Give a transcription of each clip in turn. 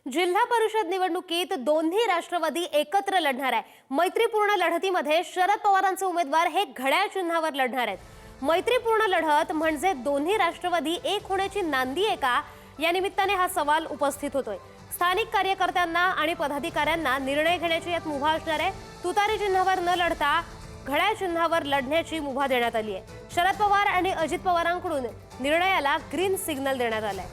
जिल्हा परिषद निवडणुकीत दोन्ही राष्ट्रवादी एकत्र लढणार आहे। मैत्रीपूर्ण लढतीमध्ये शरद पवारांचे उमेदवार हे घड्याळ चिन्हावर लढणार आहेत। मैत्रीपूर्ण लढत म्हणजे दोन्ही राष्ट्रवादी एक होण्याची नांदी आहे का, या निमित्ताने हा सवाल उपस्थित होतोय। स्थानिक कार्यकर्त्यांना आणि पदाधिकाऱ्यांना निर्णय घेण्याची यात मुभा असणार आहे। तुतारी चिन्हावर न लढता घड्याळ चिन्हावर लढण्याची मुभा देण्यात आली आहे। शरद पवार आणि अजित पवारांकडून निर्णयाला ग्रीन सिग्नल देण्यात आलाय।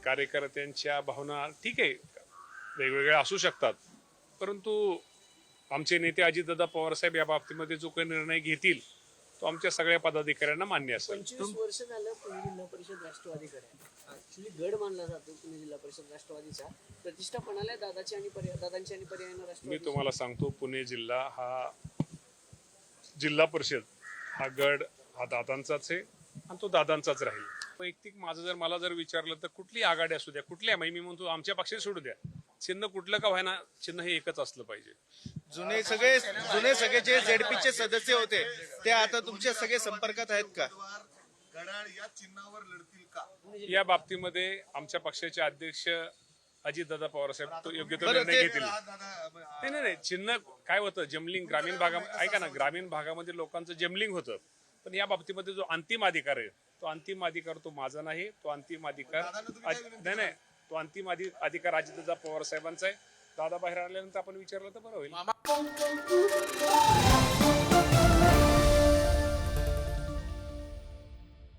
कार्यकर्त्यांच्या भावना ठीक आहे, वेगवेगळ्या असू शकतात, परंतु आमचे नेते अजितदादा पवारसाहेब या बाबतीमध्ये जो काही निर्णय घेतील तो आमच्या सगळ्या पदाधिकाऱ्यांना मान्य असेल। 25 वर्ष झालं पुणे जिल्हा परिषद राष्ट्रवादीकडे ऍक्च्युली गड मानला जातो पुणे जिल्हा परिषद राष्ट्रवादीचा। प्रतिष्ठा पणाला दादांची आणि पर्यायनं राष्ट्रवादी। मी तुम्हाला सांगतो, पुणे जिल्हा हा जिल्हा परिषद हा गड हा दादांचाच आहे आणि तो दादांचाच राहील। वैयक्तिक माझं मला जर विचारलं तर कुठली आघाडी असू द्या, कुठल्या मी म्हणतो आमच्या पक्षात सोडू द्या, चिन्ह कुठलं का व्हायना, चिन्ह हे एकच असलं पाहिजे। जुने सगळे जे जेडपीचे सदस्य होते ते आता तुमच्या सगळे संपर्कात आहेत का? घड्याळ या चिन्हावर लढतील का? या बाबतीमध्ये आमच्या पक्षाचे अध्यक्ष अजितदादा पवारसाहेब तो योग्य तो निर्णय घेतील। नाही, चिन्ह काय होतं, जमलिंग ग्रामीण भागामध्ये ऐका ना, ग्रामीण भागामध्ये लोकांचं जमलिंग होतं, पण या बाबतीमध्ये जो अंतिम अधिकार आहे तो अंतिम अधिकार तो माझा नाही, तो अंतिम अधिकार नाही, तो अंतिम अधिकार अजितदादा पवार साहेबांचा आहे। दादा बाहेर आल्यानंतर आपण विचारलं तर बरं होईल।